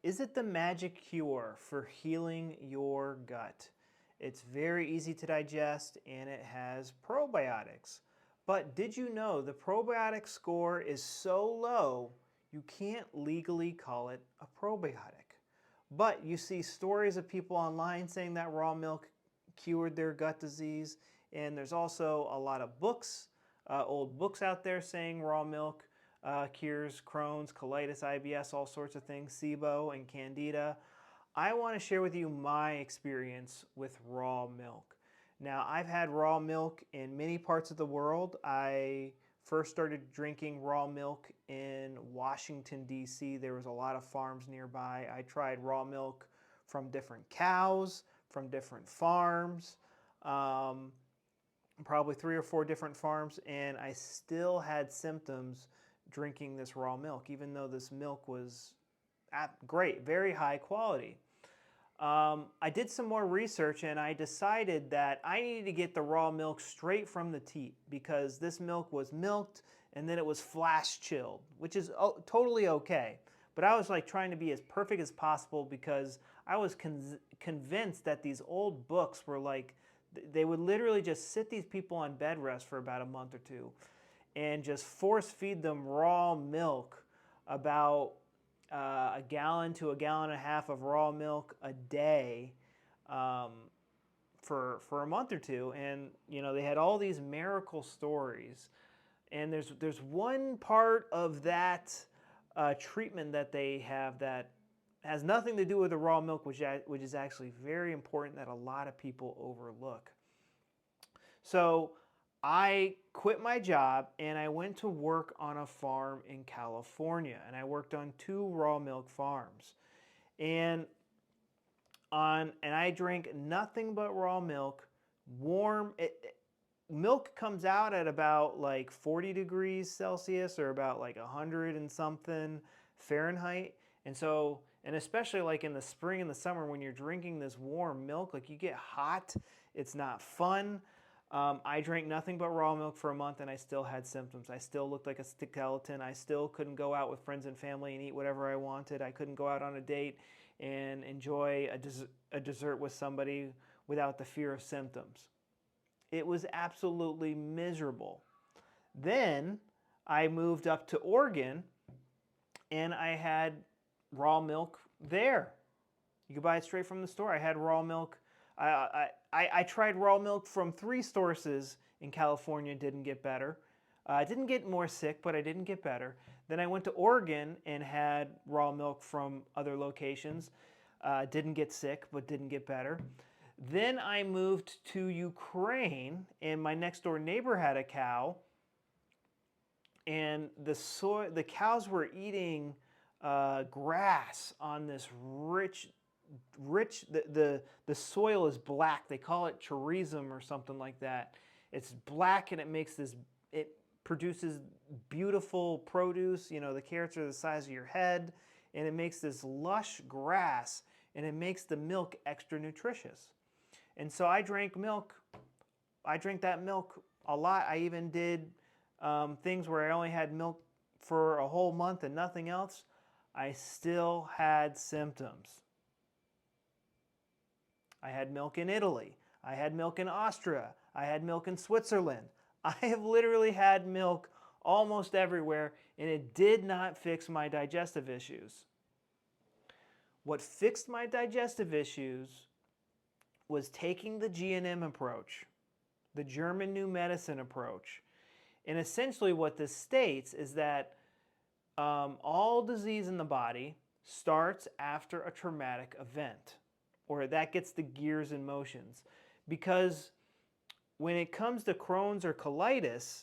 Is it the magic cure for healing your gut? It's very easy to digest and it has probiotics. But did you know the probiotic score is so low you can't legally call it a probiotic? But you see stories of people online saying that raw milk cured their gut disease, and there's also a lot of books, old books out there saying raw milk cures Crohn's, colitis, IBS, all sorts of things, SIBO and Candida. I want to share with you my experience with raw milk. Now, I've had raw milk in many parts of the world. I first started drinking raw milk in Washington, D.C. There was a lot of farms nearby. I tried raw milk from different cows, from different farms, probably 3 or 4 different farms, and I still had symptoms drinking this raw milk, even though this milk was great, very high quality. I did some more research and I decided that I needed to get the raw milk straight from the teat because this milk was milked and then it was flash chilled, which is totally okay. But I was like trying to be as perfect as possible because I was convinced that these old books were like, they would literally just sit these people on bed rest for about a month or two and just force feed them raw milk, about a gallon to a gallon and a half of raw milk a day, for a month or two. And you know, they had all these miracle stories, and there's one part of that treatment that they have that has nothing to do with the raw milk, which is actually very important, that a lot of people overlook. So I quit my job and I went to work on a farm in California, and I worked on 2 raw milk farms. And I drank nothing but raw milk, warm. Milk comes out at about like 40 degrees Celsius or about like 100 and something Fahrenheit. And especially like in the spring and the summer when you're drinking this warm milk, like you get hot, it's not fun. I drank nothing but raw milk for a month and I still had symptoms. I still looked like a skeleton. I still couldn't go out with friends and family and eat whatever I wanted. I couldn't go out on a date and enjoy a dessert with somebody without the fear of symptoms. It was absolutely miserable. Then I moved up to Oregon and I had raw milk there. You could buy it straight from the store. I had raw milk. I tried raw milk from 3 sources in California, didn't get better. I didn't get more sick, but I didn't get better. Then I went to Oregon and had raw milk from other locations. Didn't get sick, but didn't get better. Then I moved to Ukraine, and my next door neighbor had a cow, and the cows were eating grass on this rich. The soil is black. They call it charism or something like that. It's black and it produces beautiful produce. You know, the carrots are the size of your head, and it makes this lush grass, and it makes the milk extra nutritious. And so I drank milk. I drank that milk a lot. I even did things where I only had milk for a whole month and nothing else. I still had symptoms. I had milk in Italy. I had milk in Austria. I had milk in Switzerland. I have literally had milk almost everywhere, and it did not fix my digestive issues. What fixed my digestive issues was taking the G&M approach, the German New Medicine approach. And essentially what this states is that all disease in the body starts after a traumatic event, or that gets the gears in motions. Because when it comes to Crohn's or colitis,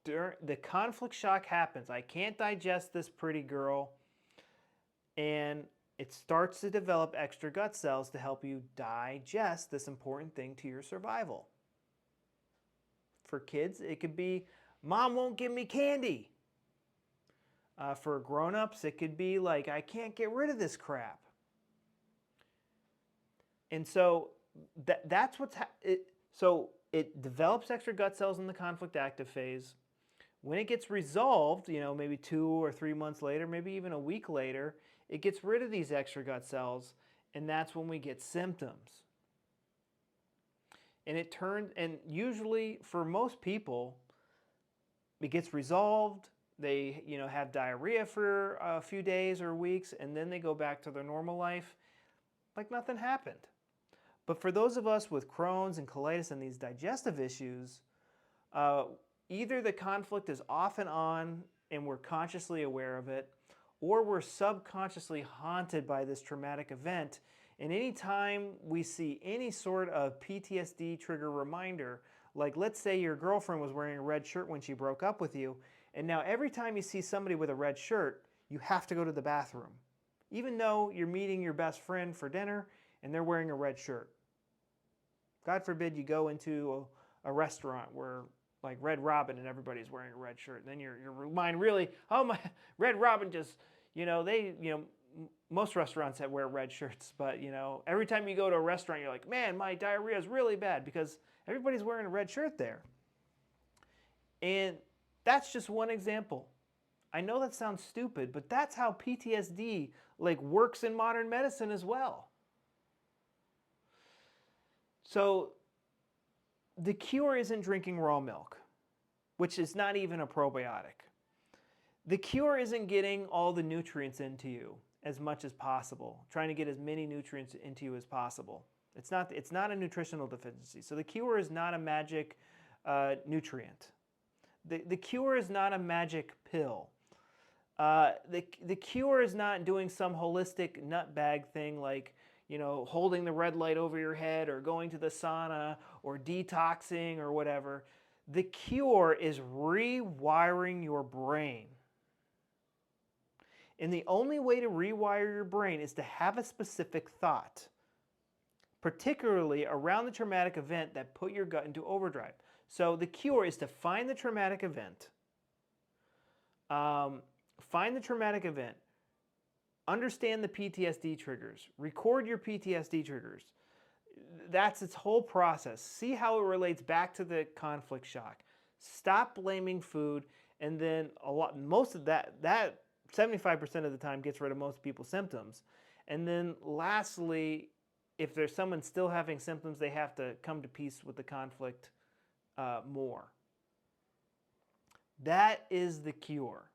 the conflict shock happens. I can't digest this pretty girl, and it starts to develop extra gut cells to help you digest this important thing to your survival. For kids, it could be, Mom won't give me candy. For grown-ups, it could be like, I can't get rid of this crap. And so that's what's so it develops extra gut cells in the conflict active phase, When it gets resolved, maybe 2 or 3 months later, maybe even a week later, it gets rid of these extra gut cells, and that's when we get symptoms. And usually for most people, it gets resolved. They, have diarrhea for a few days or weeks, and then they go back to their normal life like nothing happened. But for those of us with Crohn's and colitis and these digestive issues, either the conflict is off and on and we're consciously aware of it, or we're subconsciously haunted by this traumatic event. And anytime we see any sort of PTSD trigger reminder, like let's say your girlfriend was wearing a red shirt when she broke up with you, and now every time you see somebody with a red shirt, you have to go to the bathroom, even though you're meeting your best friend for dinner and they're wearing a red shirt. God forbid you go into a restaurant where like Red Robin and everybody's wearing a red shirt. And then your mind really, oh my, Red Robin just, most restaurants that wear red shirts, but every time you go to a restaurant, you're like, man, my diarrhea is really bad because everybody's wearing a red shirt there. And that's just one example. I know that sounds stupid, but that's how PTSD works in modern medicine as well. So the cure isn't drinking raw milk, which is not even a probiotic. The cure isn't getting all the nutrients into you as much as possible, trying to get as many nutrients into you as possible. It's not a nutritional deficiency. So the cure is not a magic nutrient. The cure is not a magic pill. The cure is not doing some holistic nutbag thing like holding the red light over your head or going to the sauna or detoxing or whatever. The cure is rewiring your brain. And the only way to rewire your brain is to have a specific thought, particularly around the traumatic event that put your gut into overdrive. So the cure is to find the traumatic event, understand the PTSD triggers, record your PTSD triggers. That's its whole process. See how it relates back to the conflict shock. Stop blaming food, and then most of that 75% of the time gets rid of most people's symptoms. And then lastly, if there's someone still having symptoms, they have to come to peace with the conflict more. That is the cure.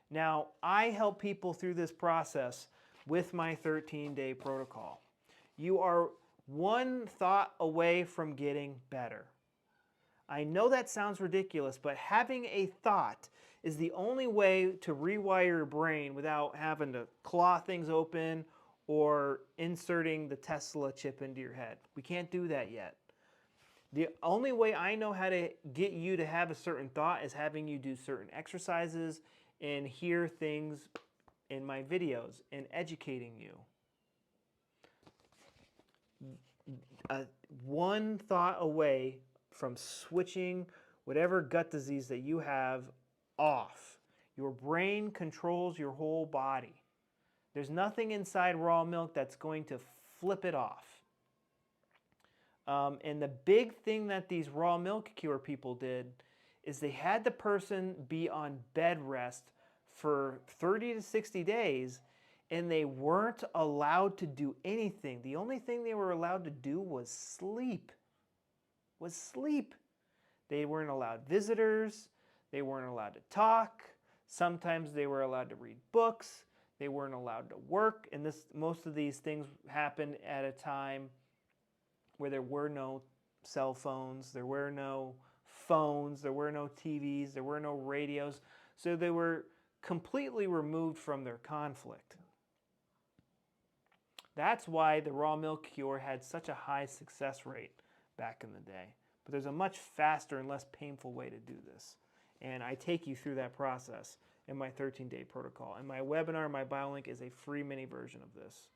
Now, I help people through this process with my 13-day protocol. You are one thought away from getting better. I know that sounds ridiculous, but having a thought is the only way to rewire your brain without having to claw things open or inserting the Tesla chip into your head. We can't do that yet. The only way I know how to get you to have a certain thought is having you do certain exercises and hear things in my videos and educating you. One thought away from switching whatever gut disease that you have off. Your brain controls your whole body. There's nothing inside raw milk that's going to flip it off. And the big thing that these raw milk cure people did is they had the person be on bed rest for 30 to 60 days, and they weren't allowed to do anything. The only thing they were allowed to do was sleep. They weren't allowed visitors. They weren't allowed to talk. Sometimes they were allowed to read books. They weren't allowed to work. And most of these things happened at a time where there were no cell phones, there were no phones, there were no TVs, there were no radios. So they were completely removed from their conflict. That's why the raw milk cure had such a high success rate back in the day. But there's a much faster and less painful way to do this. And I take you through that process in my 13-day protocol. And my webinar, my BioLink, is a free mini version of this.